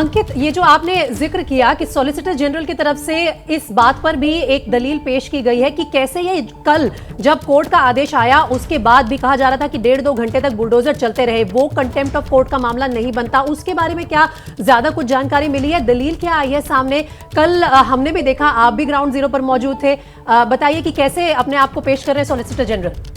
अंकित, ये जो आपने जिक्र किया कि सॉलिसिटर जनरल की तरफ से इस बात पर भी एक दलील पेश की गई है कि कैसे ये कल जब कोर्ट का आदेश आया उसके बाद भी कहा जा रहा था कि 1.5-2 घंटे तक बुलडोजर चलते रहे, वो कंटेम्प्ट ऑफ कोर्ट का मामला नहीं बनता। उसके बारे में क्या ज्यादा कुछ जानकारी मिली है? दलील क्या आई है सामने? कल हमने भी देखा, आप भी ग्राउंड जीरो पर मौजूद थे। बताइए कि कैसे अपने आप को पेश कर रहे हैं सॉलिसिटर जनरल।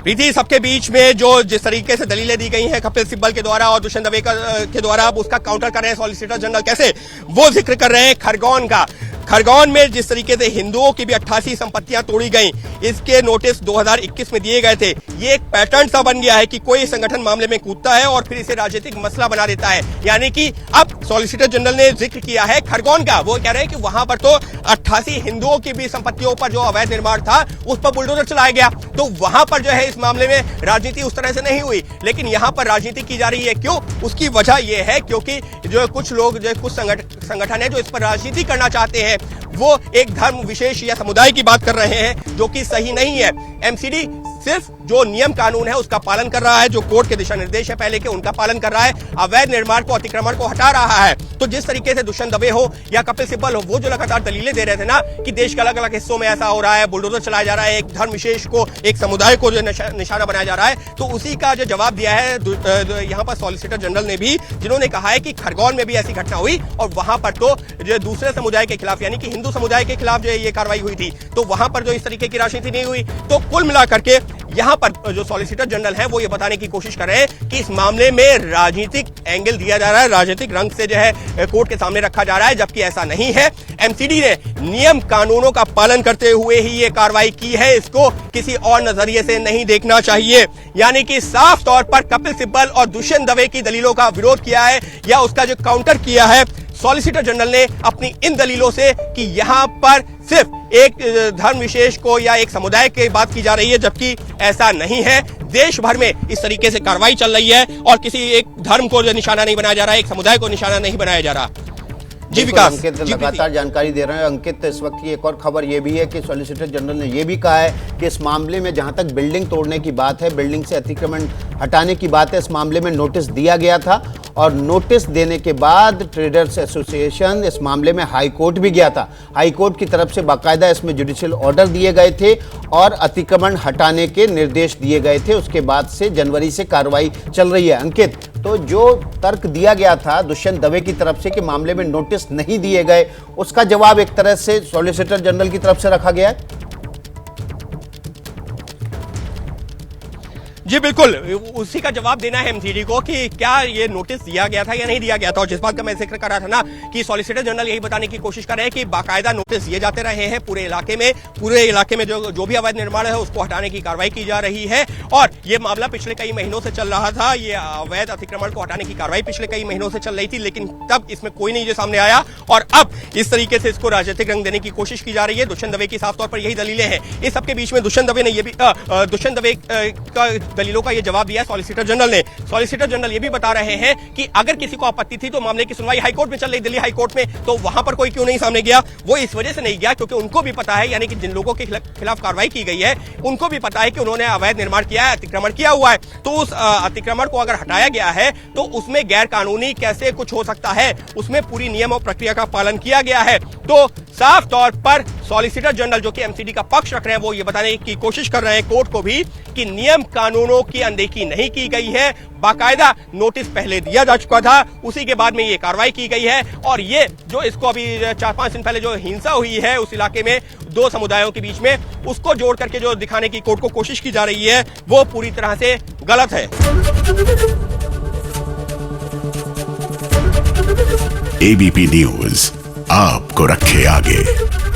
प्रीति, सबके बीच में जो जिस तरीके से दलीलें दी गई हैं कपिल सिब्बल के द्वारा और दुष्यंत दवे के द्वारा, अब उसका काउंटर कर रहे हैं सॉलिसिटर जनरल। कैसे वो जिक्र कर रहे हैं खरगोन का। खरगोन में जिस तरीके से हिंदुओं की भी 88 संपत्तियां तोड़ी गई, इसके नोटिस 2021 में दिए गए थे। ये एक पैटर्न सा बन गया है कि कोई संगठन मामले में कूदता है और फिर इसे राजनीतिक मसला बना देता है। यानी कि अब सॉलिसिटर जनरल ने जिक्र किया है खरगोन का। वो कह रहे हैं कि वहां पर तो 88 हिंदुओं की भी संपत्तियों पर जो अवैध निर्माण था उस पर बुलडोजर चलाया गया, तो वहां पर जो है इस मामले में राजनीति उस तरह से नहीं हुई। लेकिन यहां पर राजनीति की जा रही है। क्यों? उसकी वजह यह है क्योंकि जो कुछ लोग, जो कुछ संगठन है जो इस पर राजनीति करना चाहते हैं, वो एक धर्म विशेष या समुदाय की बात कर रहे हैं, जो कि सही नहीं है। एमसीडी सिर्फ जो नियम कानून है उसका पालन कर रहा है, जो कोर्ट के दिशा निर्देश है पहले के उनका पालन कर रहा है, अवैध निर्माण को, अतिक्रमण को हटा रहा है। तो जिस तरीके से दुष्यंत दवे हो या कपिल सिब्बल हो, वो जो लगातार दलीलें दे रहे थे ना कि देश के अलग अलग हिस्सों में ऐसा हो रहा है, बुलडोजर चलाया जा रहा है, एक धर्म विशेष को, एक समुदाय को जो निशाना बनाया जा रहा है, तो उसी का जो जवाब दिया है यहाँ पर सॉलिसिटर जनरल ने भी, जिन्होंने कहा है कि खरगोन में भी ऐसी घटना हुई और वहां पर तो जो दूसरे समुदाय के खिलाफ यानी कि हिंदू समुदाय के खिलाफ जो ये कार्रवाई हुई थी, तो वहां पर जो इस तरीके की राजनीति नहीं हुई। तो कुल मिलाकर के यहां पर जो सॉलिसिटर जनरल है वो ये बताने की कोशिश कर रहे हैं कि इस मामले में राजनीतिक एंगल दिया जा रहा है, राजनीतिक रंग से जो है कोर्ट के सामने रखा जा रहा है, जबकि ऐसा नहीं है। एमसीडी ने नियम कानूनों का पालन करते हुए ही ये कार्रवाई की है, इसको किसी और नजरिए से नहीं देखना चाहिए। यानी कि साफ तौर पर कपिल सिब्बल और दुष्यंत दवे की दलीलों का विरोध किया है या उसका जो काउंटर किया है सॉलिसिटर जनरल ने अपनी इन दलीलों से कि यहां पर सिर्फ एक धर्म विशेष को या एक समुदाय की बात की जा रही है, जबकि ऐसा नहीं है। देश भर में इस तरीके से कार्रवाई चल रही है और किसी एक धर्म को निशाना नहीं बनाया जा रहा है, एक समुदाय को निशाना नहीं बनाया जा रहा। जी विकास, अंकित लगातार जानकारी दे रहे हैं। अंकित, इस वक्त की एक और खबर ये भी है कि सॉलिसिटर जनरल ने यह भी कहा है कि इस मामले में जहां तक बिल्डिंग तोड़ने की बात है, बिल्डिंग से अतिक्रमण हटाने की बात है, इस मामले में नोटिस दिया गया था और नोटिस देने के बाद ट्रेडर्स एसोसिएशन इस मामले में हाई कोर्ट भी गया था। हाई कोर्ट की तरफ से बाकायदा इसमें जुडिशियल ऑर्डर दिए गए थे और अतिक्रमण हटाने के निर्देश दिए गए थे। उसके बाद से जनवरी से कार्रवाई चल रही है। अंकित, तो जो तर्क दिया गया था दुष्यंत दवे की तरफ से कि मामले में नोटिस नहीं दिए गए, उसका जवाब एक तरह से सॉलिसिटर जनरल की तरफ से रखा गया है। जी बिल्कुल, उसी का जवाब देना है एमसीडी को कि क्या ये नोटिस दिया गया था या नहीं दिया गया था। और जिस बात का मैं जिक्र कर रहा था ना कि सॉलिसिटर जनरल यही बताने की कोशिश कर रहे हैं कि बाकायदा नोटिस दिए जाते रहे हैं पूरे इलाके में जो भी अवैध निर्माण है उसको हटाने की कार्रवाई की जा रही है। और ये मामला पिछले कई महीनों से चल रहा था, ये अवैध अतिक्रमण को हटाने की कार्रवाई पिछले कई महीनों से चल रही थी, लेकिन तब इसमें कोई नहीं जो सामने आया और अब इस तरीके से इसको राजनीतिक रंग देने की कोशिश की जा रही है। दुष्यंत दवे की साफ तौर पर यही दलीलें हैं। इस सबके बीच में दुष्यंत दवे का दलीलों का ये जवाब दिया सॉलिसिटर जनरल ने। सॉलिसिटर जनरल ये भी बता रहे हैं कि अगर किसी को आपत्ति थी तो मामले की सुनवाई हाईकोर्ट में चल रही, दिल्ली हाईकोर्ट में, तो वहां पर कोई क्यों नहीं सामने गया? वो इस वजह से नहीं गया क्योंकि उनको भी पता है, यानी कि जिन लोगों के खिलाफ कार्रवाई की गई है उनको भी पता है कि उन्होंने अवैध निर्माण किया है, अतिक्रमण किया हुआ है। तो उस अतिक्रमण को अगर हटाया गया है तो उसमें गैर कानूनी कैसे कुछ हो सकता है, उसमें पूरी नियम और प्रक्रिया का पालन किया गया है। तो साफ तौर पर सॉलिसिटर जनरल जो कि एमसीडी का पक्ष रख रहे हैं वो ये बताने की कोशिश कर रहे हैं कोर्ट को भी कि नियम कानूनों की अनदेखी नहीं की गई है, बाकायदा नोटिस पहले दिया जा चुका था, उसी के बाद में ये कार्रवाई की गई है। और ये जो इसको अभी 4-5 दिन पहले जो हिंसा हुई है उस इलाके में दो समुदायों के बीच में, उसको जोड़ करके जो दिखाने की कोर्ट को कोशिश की जा रही है वो पूरी तरह से गलत है। एबीपी न्यूज आपको रखे आगे।